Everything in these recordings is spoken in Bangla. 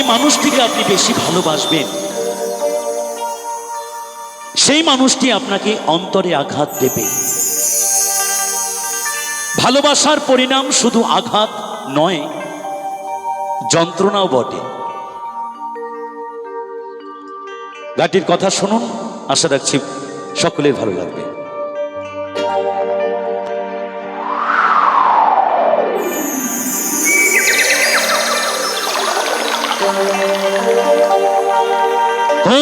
যে মানুষটিকে আপনি বেশি ভালোবাসবেন সেই মানুষটি আপনাকে অন্তরে আঘাত দেবে। ভালোবাসার পরিণাম শুধু আঘাত নয়, যন্ত্রণাও বটে। গানটির কথা শুনুন, আশা রাখছি সকলের ভালো লাগবে। ও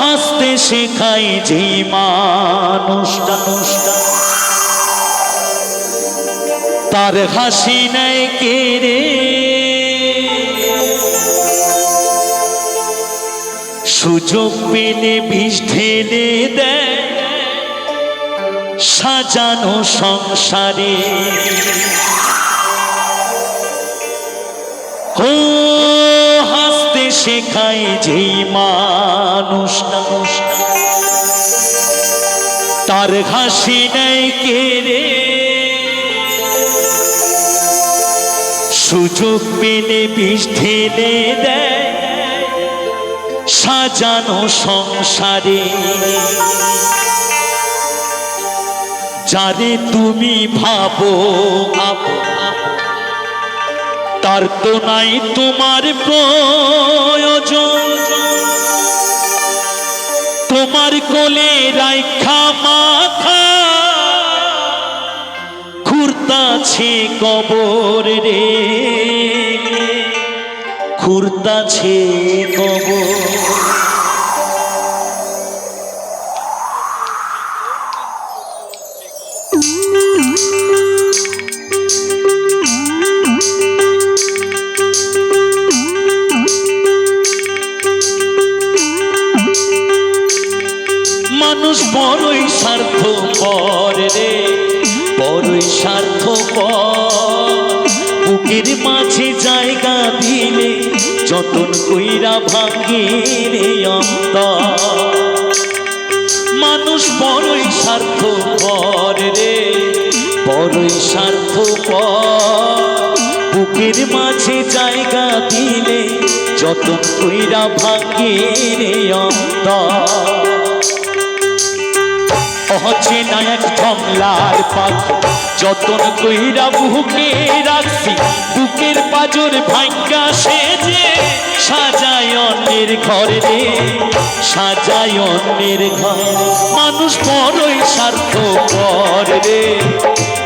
হাসতে শেখাই যে মানুষটা, তার হাসি নেয় কেড়ে, সুযোগ পেলে বিষ ঢেলে দেয় সাজানো সংসারে। ও হাসতে শেখায় যেই মানুষটা, তার হাসি নেয় কেড়ে, সুযোগ পেলে বিষ ঢেলে দেয় সাজানো সংসারে। যারে তুমি ভাবো তার তো নাই তোমার প্রয়োজন, তোমার কোলে রাইখা মাথা খুঁড়তাছে কবর রে, খুঁড়তাছে কবর। মানুষ বড়ই স্বার্থপর রে, বড়ই স্বার্থপর। বুকের মাঝে জায়গা দিলে যতন কইরা ভাঙে রে অন্তর। মানুষ বড়ই স্বার্থপর রে, বড়ই স্বার্থপর। বুকের মাঝে জায়গা দিলে যতন কইরা ভাঙে রে অন্তর। অচেনা এক জংলার পাখি যতন কইরা বুকে রাখছি, বুকের পাজর ভাঙ্গা সেজে সাজায় অন্যের ঘর রে, সাজায় অন্যের ঘর। মানুষ বড়ই স্বার্থপর রে,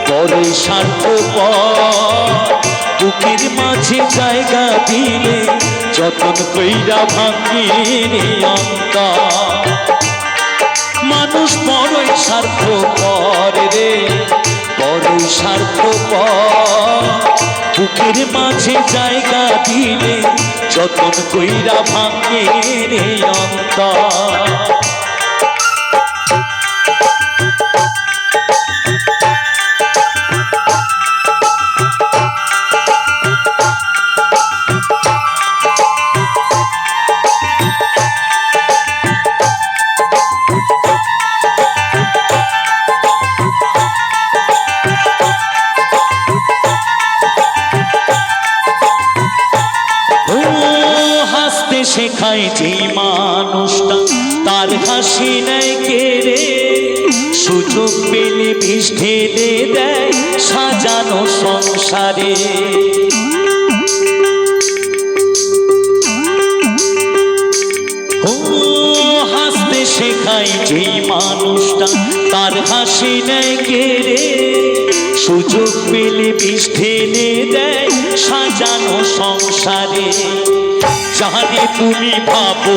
বড়ই স্বার্থপর। বুকের মাঝে জায়গা দিলে যতন কইরা ভাঙ্গে রে অন্তর। মানুষ বড়ই স্বার্থপর রে, বড়ই স্বার্থপর। বুকের মাঝে জায়গা দিলে যতন কইরা ভাঙে রে অন্তর। শেখায় যে মানুষটা, তার হাসি নেয় কেড়ে, সুযোগ পেলে বিষ ঢেলে দেয় সাজানো সংসারে। ও হাসতে শেখায় যে মানুষটা, তার হাসি নেয় কেড়ে, সুযোগ পেলে বিষ ঢেলে দেয় সাজানো সংসারে। যারে তুমি ভাবো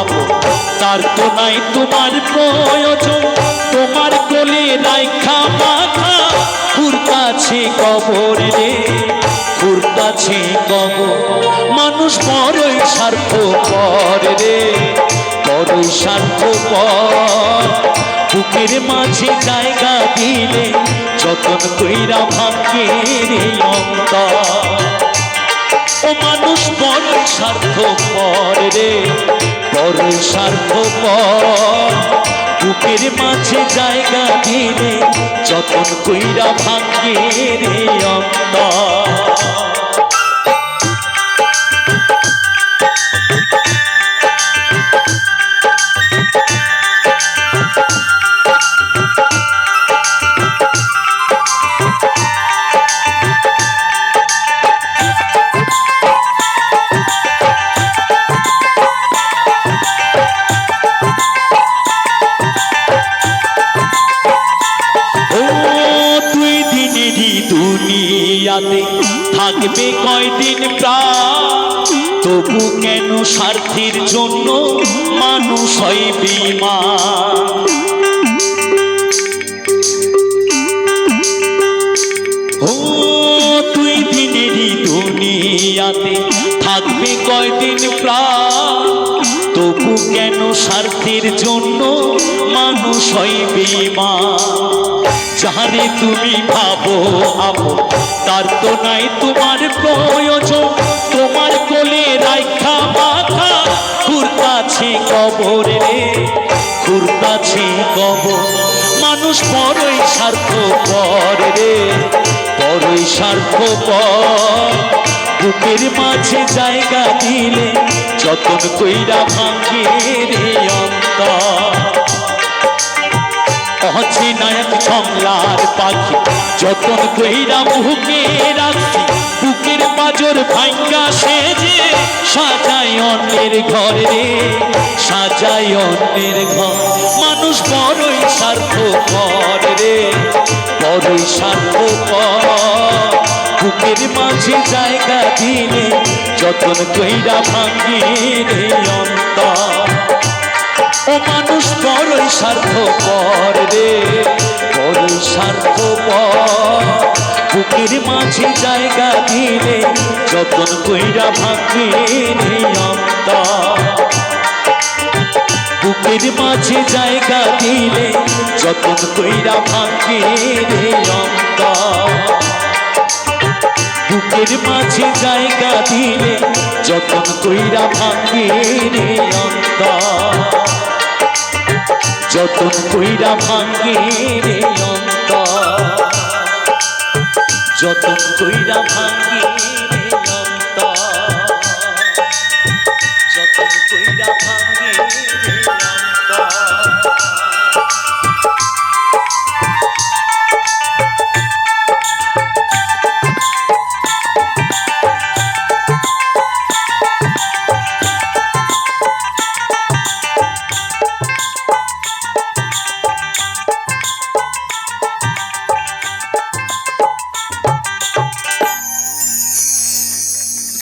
আবো তার তো নাই তোমার প্রয়োজন, তোমার কোলে রাইখা মাথা খুঁড়তাছে কবর রে, খুঁড়তাছে কবর। মানুষ বড়ই স্বার্থপর রে, বড়ই স্বার্থপর। বুকের মাঝে জায়গা দিলে যতন কইরা ভাঙে রে অন্তর। ও মানুষ বড়ই স্বার্থপর রে, বড়ই স্বার্থপর। বুকের মাঝে জায়গা দিলে যতন কইরা ভাঙে রে অন্তর। থাকবে কয়দিন প্রাণ, তবু কেন স্বার্থের জন্য মানুষ হয় বেঈমান। ও তুই দিনেরই দুনিয়াতে থাকবে কয়দিন প্রাণ, তবু কেন স্বার্থের জন্য মানুষ হয় বেঈমান। যারে তুমি ভাবো আপন, তার তো নাই তোমার প্রয়োজন, তোমার কোলে রাইখা মাথা ঘুরতাছে কবর রে, ঘুরতাছে কবর। মানুষ বড়ই স্বার্থপর রে, বড়ই স্বার্থপর। বুকের মাঝে জায়গা দিলে যতন কইরা ভাঙে রে অন্তর। অচেনায়ক জংলার পাখি যতন কইরা বুকে রাখছি, বুকের পাজর ভাঙ্গা সেজে সাজাই অন্যের ঘর রে, সাজাই অন্যের ঘর। মানুষ বড়ই স্বার্থপর রে, বড়ই স্বার্থপর। বুকের মাঝে জায়গা দিলে যতন কইরা ভাঙে রে অন্তর। ও মানুষ বড়ই স্বার্থপর রে, বড়ই স্বার্থপর। বুকের মাঝে জায়গা দিলে যতন কইরা ভাঙে রে অন্তর। বুকের মাঝে জায়গা দিলে যতন কইরা ভাঙে রে অন্তর। বুকের মাঝে জায়গা দিলে যতন কইরা ভাঙে রে অন্তর। যতন কইরা ভাঙে রে অন্তর, যতন কইরা ভাঙে।